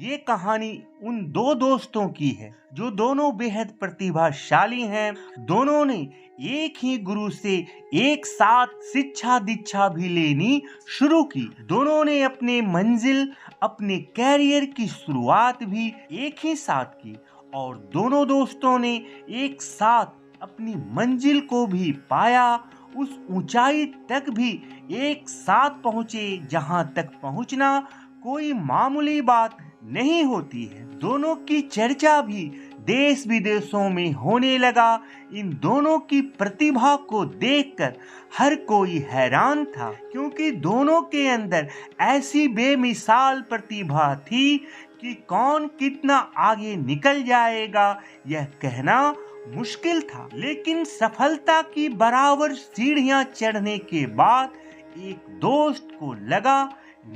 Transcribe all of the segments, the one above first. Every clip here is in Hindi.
ये कहानी उन दो दोस्तों की है जो दोनों बेहद प्रतिभाशाली हैं। दोनों ने एक ही गुरु से एक साथ शिक्षा दीक्षा भी लेनी शुरू की। दोनों ने अपने मंजिल, अपने कैरियर की शुरुआत भी एक ही साथ की और दोनों दोस्तों ने एक साथ अपनी मंजिल को भी पाया। उस ऊंचाई तक भी एक साथ पहुंचे जहां तक पहुंचना कोई मामूली बात नहीं होती है। दोनों की चर्चा भी देश विदेशों में होने लगा। इन दोनों की प्रतिभा को देखकर हर कोई हैरान था, क्योंकि दोनों के अंदर ऐसी बेमिसाल प्रतिभा थी कि कौन कितना आगे निकल जाएगा यह कहना मुश्किल था। लेकिन सफलता की बराबर सीढ़ियां चढ़ने के बाद एक दोस्त को लगा,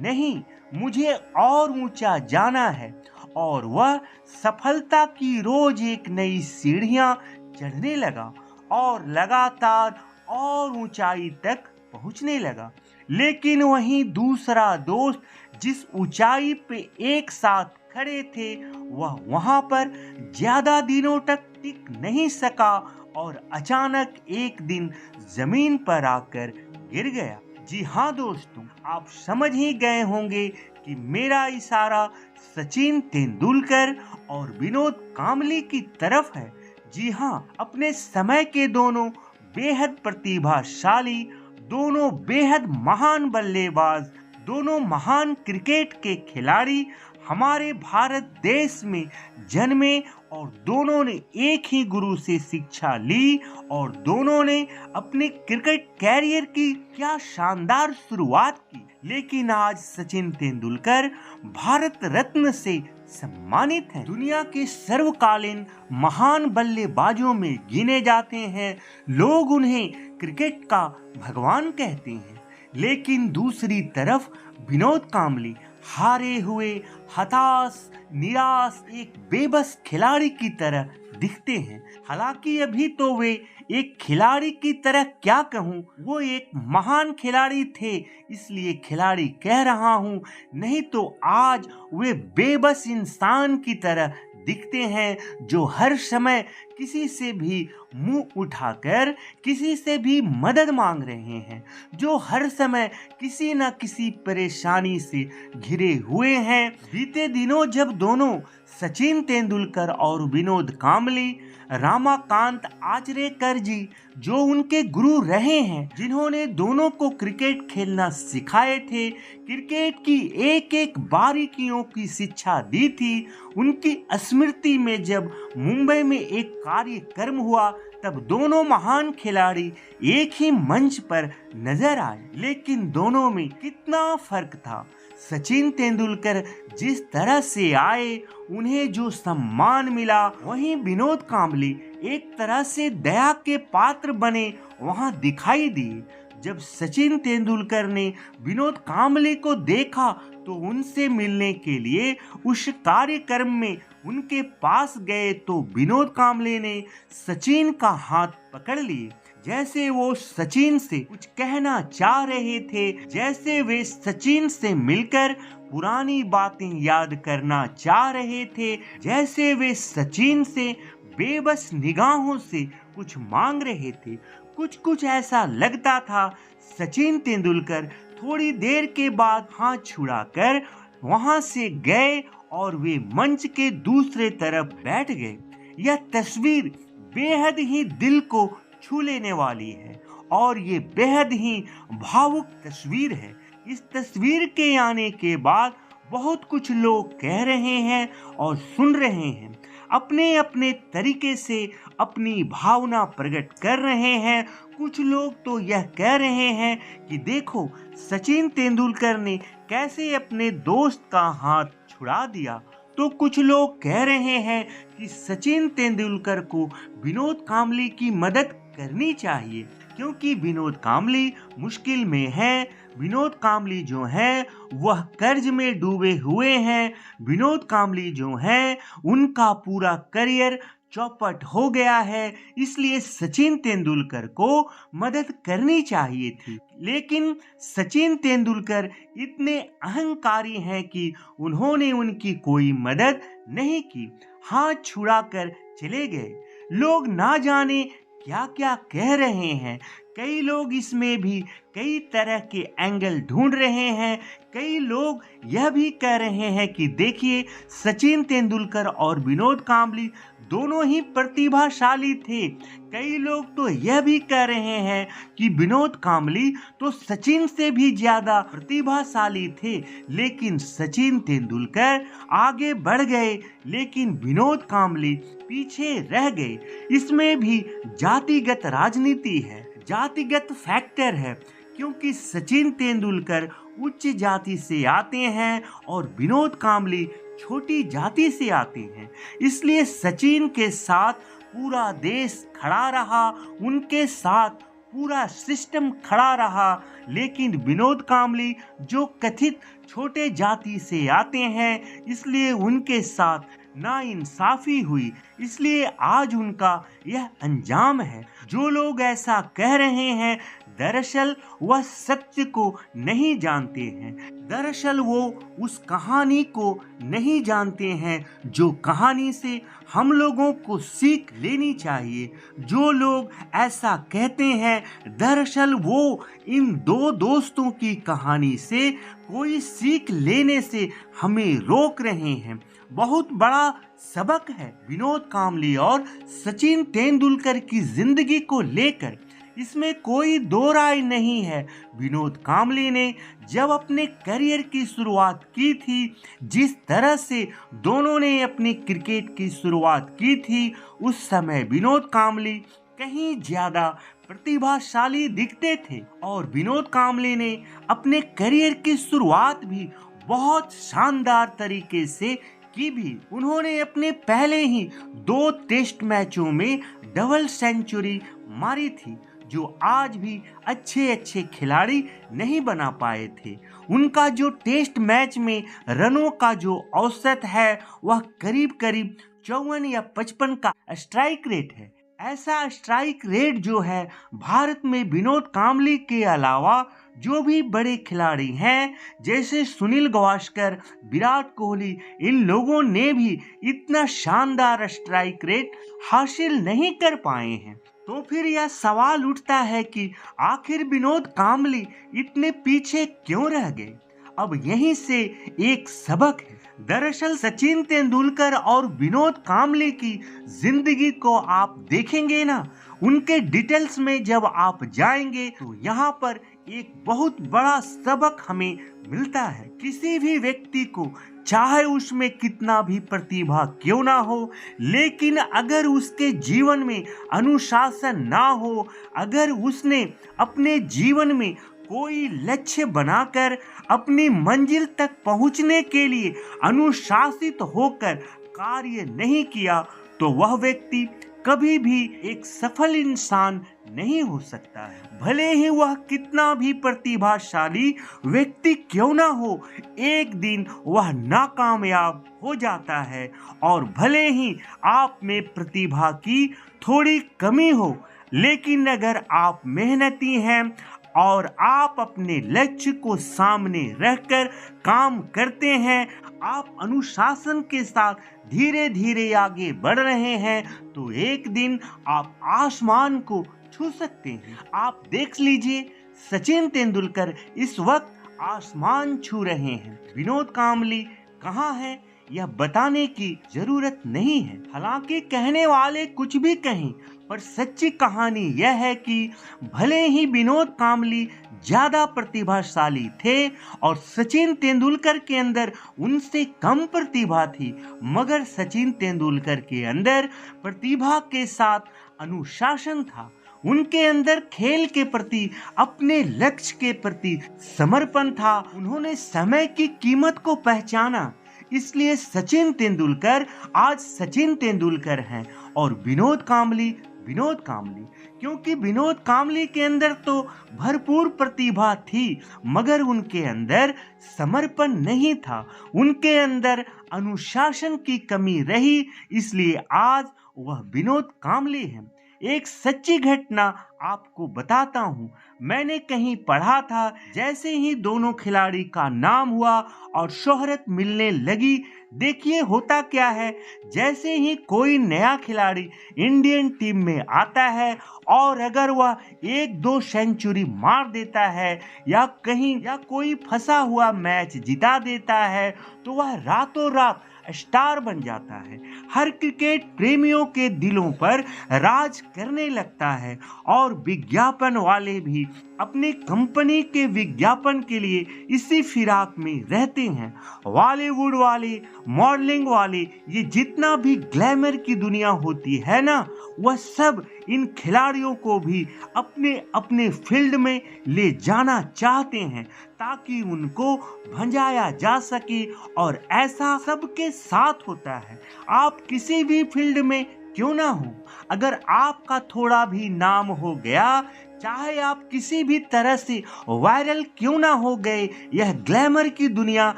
नहीं, मुझे और ऊंचा जाना है, और वह सफलता की रोज एक नई सीढ़ियां चढ़ने लगा और लगातार और ऊंचाई तक पहुंचने लगा। लेकिन वहीं दूसरा दोस्त जिस ऊंचाई पे एक साथ खड़े थे वह वहां पर ज्यादा दिनों तक टिक नहीं सका और अचानक एक दिन जमीन पर आकर गिर गया। जी हाँ दोस्तों, आप समझ ही गए होंगे कि मेरा इशारा सचिन तेंदुलकर और विनोद कांबली की तरफ है। जी हाँ, अपने समय के दोनों बेहद प्रतिभाशाली, दोनों बेहद महान बल्लेबाज, दोनों महान क्रिकेट के खिलाड़ी हमारे भारत देश में जन्मे और दोनों ने एक ही गुरु से शिक्षा ली और दोनों ने अपने क्रिकेट कैरियर की क्या शानदार शुरुआत की। लेकिन आज सचिन तेंदुलकर भारत रत्न से सम्मानित हैं। दुनिया के सर्वकालीन महान बल्लेबाजों में गिने जाते हैं। लोग उन्हें क्रिकेट का भगवान कहते हैं। लेकिन दूसरी तरफ विनोद कांबली हारे हुए, हताश, निराश, एक बेबस खिलाड़ी की तरह दिखते हैं। हालांकि अभी तो वे एक खिलाड़ी की तरह क्या कहूँ, वो एक महान खिलाड़ी थे, इसलिए खिलाड़ी कह रहा हूँ, नहीं तो आज वे बेबस इंसान की तरह दिखते हैं जो हर समय किसी से भी मुंह उठाकर किसी से भी मदद मांग रहे हैं, जो हर समय किसी न किसी परेशानी से घिरे हुए हैं। बीते दिनों जब दोनों सचिन तेंदुलकर और विनोद कांबली, रामाकांत आचरेकर जी जो उनके गुरु रहे हैं, जिन्होंने दोनों को क्रिकेट खेलना सिखाए थे, क्रिकेट की एक एक बारीकियों की शिक्षा दी थी, उनकी स्मृति में जब मुंबई में एक कार्यक्रम हुआ तब दोनों महान खिलाड़ी एक ही मंच पर नजर आए। लेकिन दोनों में कितना फर्क था। सचिन तेंदुलकर जिस तरह से आए, उन्हें जो सम्मान मिला, वहीं विनोद कांबली एक तरह से दया के पात्र बने वहां दिखाई दिए। जब सचिन तेंदुलकर ने विनोद कांबली को देखा तो उनसे मिलने के लिए उस कार्यक्रम में उनके पास गए तो विनोद कांबली ने सचिन का हाथ पकड़ लिए, जैसे वो सचिन से कुछ कहना चाह रहे थे, जैसे वे सचिन से मिलकर पुरानी बातें याद करना चाह रहे थे, जैसे वे सचिन से बेबस निगाहों से कुछ मांग रहे थे। कुछ कुछ ऐसा लगता था। सचिन तेंदुलकर थोड़ी देर के बाद हाथ छुड़ाकर वहां से गए और वे मंच के दूसरे तरफ बैठ गए। यह तस्वीर बेहद ही दिल को छू लेने वाली है और ये बेहद ही भावुक तस्वीर है। इस तस्वीर के आने के बाद बहुत कुछ लोग कह रहे हैं और सुन रहे हैं, अपने अपने तरीके से अपनी भावना प्रकट कर रहे हैं। कुछ लोग तो यह कह रहे हैं कि देखो सचिन तेंदुलकर ने कैसे अपने दोस्त का हाथ छुड़ा दिया, तो कुछ लोग कह रहे हैं कि सचिन तेंदुलकर को विनोद कांबली की मदद करनी चाहिए, क्योंकि विनोद कांबली मुश्किल में है। विनोद कांबली जो हैं वह कर्ज में डूबे हुए हैं। विनोद कांबली जो हैं उनका पूरा करियर चौपट हो गया है, इसलिए सचिन तेंदुलकर को मदद करनी चाहिए थी। लेकिन सचिन तेंदुलकर इतने अहंकारी हैं कि उन्होंने उनकी कोई मदद नहीं की, हाथ छुड़ाकर चले गए। लोग ना जाने क्या क्या कह रहे हैं। कई लोग इसमें भी कई तरह के एंगल ढूंढ रहे हैं। कई लोग यह भी कह रहे हैं कि देखिए, सचिन तेंदुलकर और विनोद कांबली दोनों ही प्रतिभाशाली थे। कई लोग तो यह भी कह रहे हैं कि विनोद कांबली तो सचिन से भी ज्यादा प्रतिभाशाली थे, लेकिन सचिन तेंदुलकर आगे बढ़ गए, लेकिन विनोद कांबली पीछे रह गए। इसमें भी जातिगत राजनीति है, जातिगत फैक्टर है, क्योंकि सचिन तेंदुलकर उच्च जाति से आते हैं और विनोद कांबली छोटी जाति से आते हैं। इसलिए सचिन के साथ पूरा देश खड़ा रहा, उनके साथ पूरा सिस्टम खड़ा रहा, लेकिन विनोद कांबली जो कथित छोटे जाति से आते हैं, इसलिए उनके साथ नाइंसाफी हुई, इसलिए आज उनका यह अंजाम है। जो लोग ऐसा कह रहे हैं, दरअसल वह सत्य को नहीं जानते हैं, दरअसल वो उस कहानी को नहीं जानते हैं जो कहानी से हम लोगों को सीख लेनी चाहिए। जो लोग ऐसा कहते हैं, दरअसल वो इन दो दोस्तों की कहानी से कोई सीख लेने से हमें रोक रहे हैं। बहुत बड़ा सबक है विनोद कांबली और सचिन तेंदुलकर की जिंदगी को लेकर, इसमें कोई दो राय नहीं है। विनोद कांबली ने जब अपने करियर की शुरुआत की थी, जिस तरह से दोनों ने अपनी क्रिकेट की शुरुआत की थी, उस समय विनोद कांबली कहीं ज्यादा प्रतिभाशाली दिखते थे और विनोद कांबली ने अपने करियर की शुरुआत भी बहुत शानदार तरीके से की भी। उन्होंने अपने पहले ही 2 टेस्ट मैचों में डबल सेंचुरी मारी थी, जो आज भी अच्छे अच्छे खिलाड़ी नहीं बना पाए थे। उनका जो टेस्ट मैच में रनों का जो औसत है, वह करीब करीब 54 या 55 का स्ट्राइक रेट है। ऐसा स्ट्राइक रेट जो है, भारत में विनोद कांबली के अलावा जो भी बड़े खिलाड़ी हैं, जैसे सुनील गावस्कर, विराट कोहली, इन लोगों ने भी इतना शानदार स्ट्राइक रेट हासिल नहीं कर पाए हैं। तो फिर यह सवाल उठता है कि आखिर विनोद कांबली इतने पीछे क्यों रह गए। अब यहीं से एक सबक है। दरअसल सचिन तेंदुलकर और विनोद कांबली की जिंदगी को आप देखेंगे ना, उनके डिटेल्स में जब आप जाएंगे, तो यहाँ पर एक बहुत बड़ा सबक हमें मिलता है। किसी भी व्यक्ति को, चाहे उसमें कितना भी प्रतिभा क्यों ना हो, लेकिन अगर उसके जीवन में अनुशासन ना हो, अगर उसने अपने जीवन में कोई लक्ष्य बनाकर अपनी मंजिल तक पहुंचने के लिए अनुशासित होकर कार्य नहीं किया, तो वह व्यक्ति कभी भी एक सफल इंसान नहीं हो सकता है। भले ही वह कितना भी प्रतिभाशाली व्यक्ति क्यों ना हो, एक दिन वह नाकामयाब हो जाता है। और भले ही आप में प्रतिभा की थोड़ी कमी हो, लेकिन अगर आप मेहनती हैं और आप अपने लक्ष्य को सामने रखकर काम करते हैं, आप अनुशासन के साथ धीरे धीरे आगे बढ़ रहे हैं, तो एक दिन आप आसमान को छू सकते हैं। आप देख लीजिए, सचिन तेंदुलकर इस वक्त आसमान छू रहे हैं। विनोद कांबली कहाँ है, यह बताने की जरूरत नहीं है। हालांकि कहने वाले कुछ भी कहें, पर सच्ची कहानी यह है कि भले ही विनोद कांबली ज्यादा प्रतिभाशाली थे और सचिन तेंदुलकर के अंदर उनसे कम प्रतिभा थी, मगर सचिन तेंदुलकर के अंदर प्रतिभा के साथ अनुशासन था। उनके अंदर खेल के प्रति, अपने लक्ष्य के प्रति समर्पण था। उन्होंने समय की कीमत को पहचाना, इसलिए सचिन तेंदुलकर आज सचिन तेंदुलकर हैं और विनोद कांबली विनोद कांबली, क्योंकि विनोद कांबली के अंदर तो भरपूर प्रतिभा थी, मगर उनके अंदर समर्पण नहीं था, उनके अंदर अनुशासन की कमी रही, इसलिए आज वह विनोद कांबली है। एक सच्ची घटना आपको बताता हूँ। मैंने कहीं पढ़ा था, जैसे ही दोनों खिलाड़ी का नाम हुआ और शोहरत मिलने लगी, देखिए होता क्या है, जैसे ही कोई नया खिलाड़ी इंडियन टीम में आता है और अगर वह 1-2 सेंचुरी मार देता है या कोई फंसा हुआ मैच जिता देता है, तो वह रातों रात स्टार बन जाता है, हर क्रिकेट प्रेमियों के दिलों पर राज करने लगता है और विज्ञापन वाले भी अपनी कंपनी के विज्ञापन के लिए इसी फिराक में रहते हैं। बॉलीवुड वाले, मॉडलिंग वाले, ये जितना भी ग्लैमर की दुनिया होती है ना, वह सब इन खिलाड़ियों को भी अपने अपने फील्ड में ले जाना चाहते हैं ताकि उनको भंजाया जा सके, और ऐसा सबके साथ होता है। आप किसी भी फील्ड में क्यों ना हो, अगर आपका थोड़ा भी नाम हो गया, चाहे आप किसी भी तरह से वायरल क्यों ना हो गए, यह ग्लैमर की दुनिया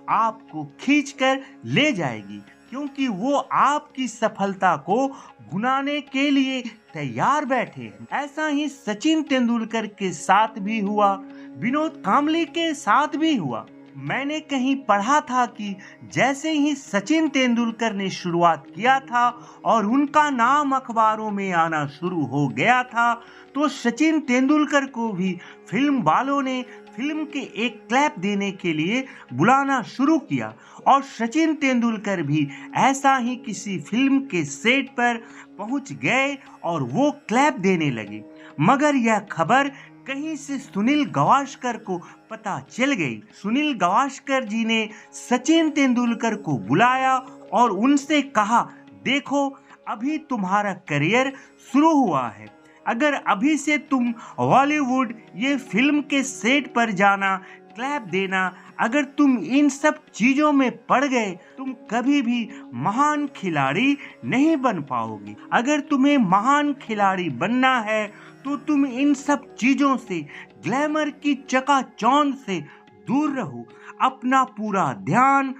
आपको खींचकर ले जाएगी, क्योंकि वो आपकी सफलता को भुनाने के लिए तैयार बैठे हैं। ऐसा ही सचिन तेंदुलकर के साथ भी हुआ, विनोद कांबली के साथ भी हुआ। मैंने कहीं पढ़ा था कि जैसे ही सचिन तेंदुलकर ने शुरुआत किया था और उनका नाम अखबारों में आना शुरू हो गया था, तो सचिन तेंदुलकर को भी फिल्म वालों ने फिल्म के एक क्लैप देने के लिए बुलाना शुरू किया और सचिन तेंदुलकर भी ऐसा ही किसी फिल्म के सेट पर पहुंच गए और वो क्लैप देने लगे। मगर यह खबर कहीं से सुनील गावस्कर को पता चल गई। सुनील गावस्कर जी ने सचिन तेंदुलकर को बुलाया और उनसे कहा, देखो अभी तुम्हारा करियर शुरू हुआ है, अगर अभी से तुम बॉलीवुड ये फिल्म के सेट पर जाना, क्लैप देना, अगर तुम इन सब चीजों में पड़ गए, तुम कभी भी महान खिलाड़ी नहीं बन पाओगे। अगर तुम्हें महान खिलाड़ी बनना है तो तुम इन सब चीजों से, ग्लैमर की चकाचौंध से दूर रहो। अपना पूरा ध्यान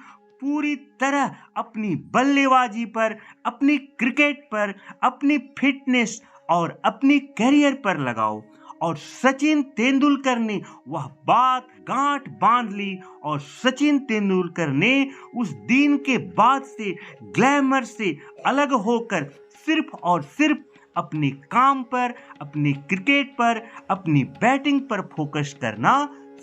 पूरी तरह अपनी बल्लेबाजी पर, अपनी क्रिकेट पर, अपनी फिटनेस और अपनी करियर पर लगाओ। और सचिन तेंदुलकर ने वह बात गांठ बांध ली और सचिन तेंदुलकर ने उस दिन के बाद से ग्लैमर से अलग होकर सिर्फ और सिर्फ अपने काम पर, अपने क्रिकेट पर, अपनी बैटिंग पर फोकस करना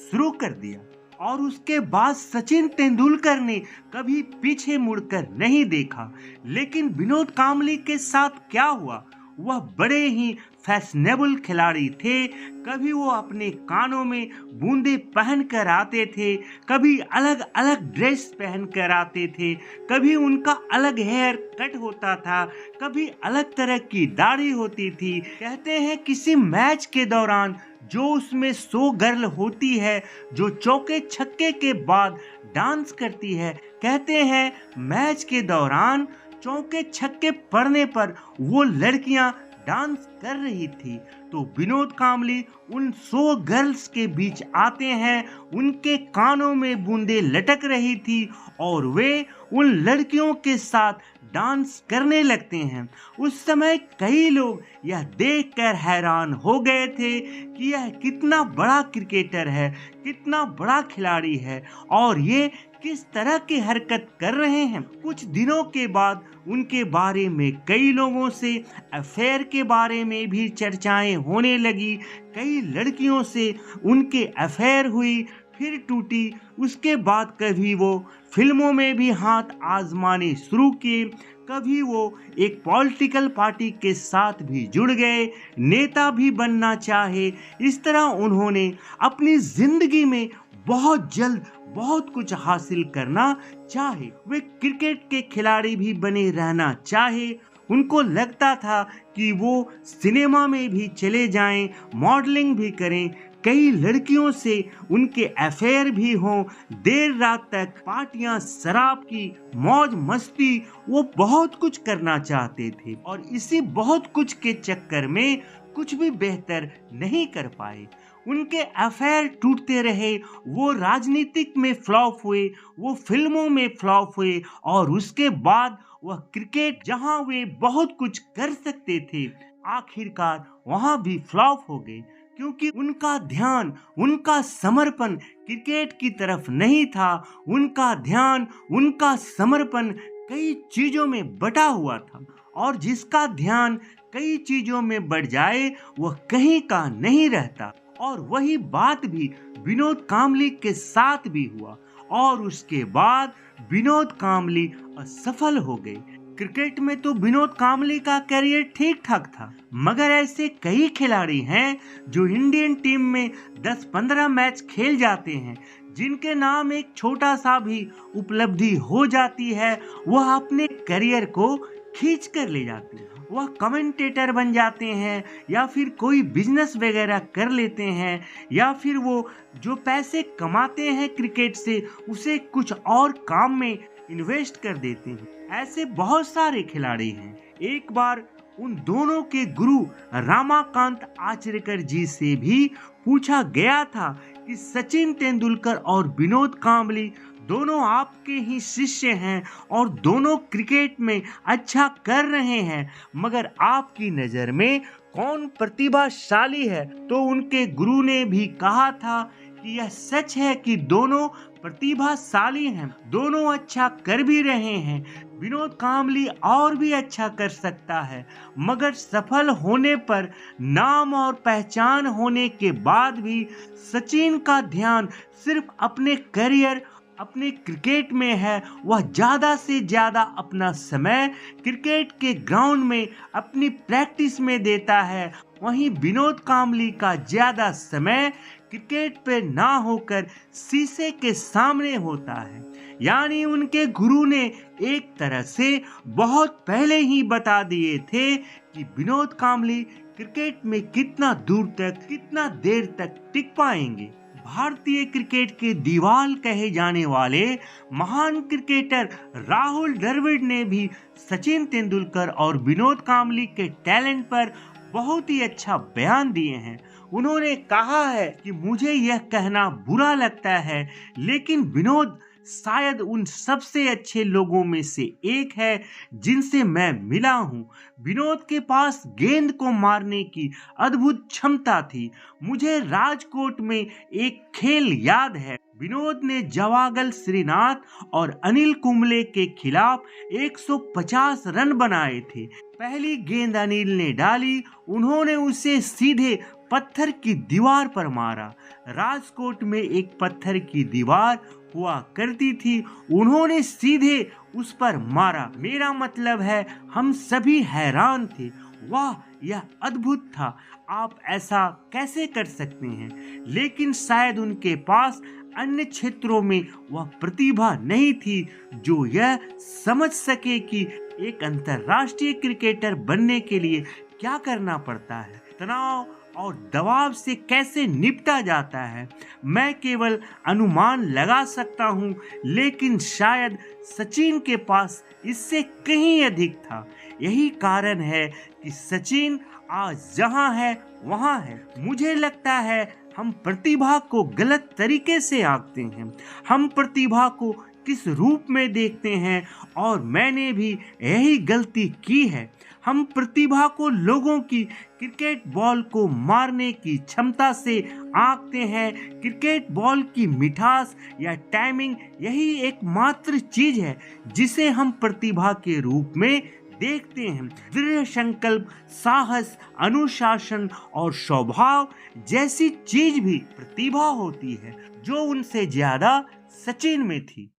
शुरू कर दिया। और उसके बाद सचिन तेंदुलकर ने कभी पीछे मुड़कर नहीं देखा। लेकिन विनोद कांबली के साथ क्या हुआ, वह बड़े ही फैशनेबल खिलाड़ी थे। कभी वो अपने कानों में बूंदे पहन कर आते थे, कभी अलग अलग ड्रेस पहन कर आते थे, कभी उनका अलग हेयर कट होता था, कभी अलग तरह की दाढ़ी होती थी। कहते हैं किसी मैच के दौरान जो उसमें 100 गर्ल होती है जो चौके छक्के के बाद डांस करती है, कहते हैं मैच के दौरान चौके छक्के पड़ने पर वो लड़कियां डांस कर रही थी। तो विनोद कांबली उन 100 गर्ल्स के बीच आते हैं, उनके कानों में बूंदे लटक रही थी और वे उन लड़कियों के साथ डांस करने लगते हैं। उस समय कई लोग यह देखकर हैरान हो गए थे कि यह कितना बड़ा क्रिकेटर है, कितना बड़ा खिलाड़ी है और ये किस तरह की हरकत कर रहे हैं। कुछ दिनों के बाद उनके बारे में कई लोगों से अफेयर के बारे में भी चर्चाएं होने लगी। कई लड़कियों से उनके अफेयर हुई, फिर टूटी। उसके बाद कभी वो फिल्मों में भी हाथ आजमाने शुरू किए, कभी वो एक पॉलिटिकल पार्टी के साथ भी जुड़ गए, नेता भी बनना चाहे। इस तरह उन्होंने अपनी जिंदगी में बहुत जल्द बहुत कुछ हासिल करना चाहे। वे क्रिकेट के खिलाड़ी भी बने रहना चाहे। उनको लगता था कि वो सिनेमा में भी चले जाएं, मॉडलिंग भी करें, कई लड़कियों से उनके अफेयर भी हों, देर रात तक पार्टियां, शराब की मौज मस्ती, वो बहुत कुछ करना चाहते थे और इसी बहुत कुछ के चक्कर में कुछ भी बेहतर नहीं कर पाए। उनके अफेयर टूटते रहे, वो राजनीतिक में फ्लॉप हुए, वो फिल्मों में फ्लॉप हुए और उसके बाद वह क्रिकेट जहां वे बहुत कुछ कर सकते थे, आखिरकार वहां भी फ्लॉप हो गए, क्योंकि उनका ध्यान, उनका समर्पण क्रिकेट की तरफ नहीं था। उनका ध्यान, उनका समर्पण कई चीजों में बटा हुआ था और जिसका ध्यान कई चीजों में बढ़ जाए वह कहीं का नहीं रहता। और वही बात भी विनोद कांबली के साथ भी हुआ और उसके बाद विनोद कांबली असफल हो गए। क्रिकेट में तो विनोद कांबली का करियर ठीक ठाक था, मगर ऐसे कई खिलाड़ी हैं जो इंडियन टीम में 10-15 मैच खेल जाते हैं, जिनके नाम एक छोटा सा भी उपलब्धि हो जाती है, वह अपने करियर को खींच कर ले जाते हैं। वह कमेंटेटर बन जाते हैं या फिर कोई बिजनेस वगैरह कर लेते हैं, या फिर वो जो पैसे कमाते हैं क्रिकेट से उसे कुछ और काम में इन्वेस्ट कर देते हैं। ऐसे बहुत सारे खिलाड़ी हैं। एक बार उन दोनों के गुरु रमाकांत आचरेकर जी से भी पूछा गया था कि सचिन तेंदुलकर और विनोद कांबली दोनों आपके ही शिष्य हैं और दोनों क्रिकेट में अच्छा कर रहे हैं, मगर आपकी नज़र में कौन प्रतिभाशाली है? तो उनके गुरु ने भी कहा था कि यह सच है कि दोनों प्रतिभाशाली हैं, दोनों अच्छा कर भी रहे हैं। विनोद कांबली और भी अच्छा कर सकता है, मगर सफल होने पर, नाम और पहचान होने के बाद भी सचिन का ध्यान सिर्फ अपने करियर, अपने क्रिकेट में है। वह ज़्यादा से ज़्यादा अपना समय क्रिकेट के ग्राउंड में अपनी प्रैक्टिस में देता है। वहीं विनोद कांबली का ज़्यादा समय क्रिकेट पे ना होकर शीशे के सामने होता है। यानी उनके गुरु ने एक तरह से बहुत पहले ही बता दिए थे कि विनोद कांबली क्रिकेट में कितना दूर तक, कितना देर तक टिक पाएंगे। भारतीय क्रिकेट के दीवाल कहे जाने वाले महान क्रिकेटर राहुल द्रविड़ ने भी सचिन तेंदुलकर और विनोद कांबली के टैलेंट पर बहुत ही अच्छा बयान दिए हैं। उन्होंने कहा है कि मुझे यह कहना बुरा लगता है, लेकिन विनोद शायद उन सबसे अच्छे लोगों में से एक है जिनसे मैं मिला हूँ। विनोद के पास गेंद को मारने की अद्भुत क्षमता थी। मुझे राजकोट में एक खेल याद है। विनोद ने जवागल श्रीनाथ और अनिल कुंबले के खिलाफ 150 रन बनाए थे। पहली गेंद अनिल ने डाली, उन्होंने उसे सीधे पत्थर की दीवार पर मारा। राजकोट में एक पत्थर की दीवार हुआ करती थी, उन्होंने सीधे उस पर मारा। मेरा मतलब है हम सभी हैरान थे, वाह यह अद्भुत था, आप ऐसा कैसे कर सकते हैं? लेकिन शायद उनके पास अन्य क्षेत्रों में वह प्रतिभा नहीं थी जो यह समझ सके कि एक अंतर्राष्ट्रीय क्रिकेटर बनने के लिए क्या करना पड़ता है, तनाव और दबाव से कैसे निपटा जाता है। मैं केवल अनुमान लगा सकता हूँ, लेकिन शायद सचिन के पास इससे कहीं अधिक था। यही कारण है कि सचिन आज जहाँ है वहाँ है। मुझे लगता है हम प्रतिभा को गलत तरीके से आंकते हैं, हम प्रतिभा को किस रूप में देखते हैं, और मैंने भी यही गलती की है। हम प्रतिभा को लोगों की क्रिकेट बॉल को मारने की क्षमता से आंकते हैं। क्रिकेट बॉल की मिठास या टाइमिंग यही एकमात्र चीज है जिसे हम प्रतिभा के रूप में देखते हैं। दृढ़ संकल्प, साहस, अनुशासन और स्वभाव जैसी चीज भी प्रतिभा होती है, जो उनसे ज्यादा सचिन में थी।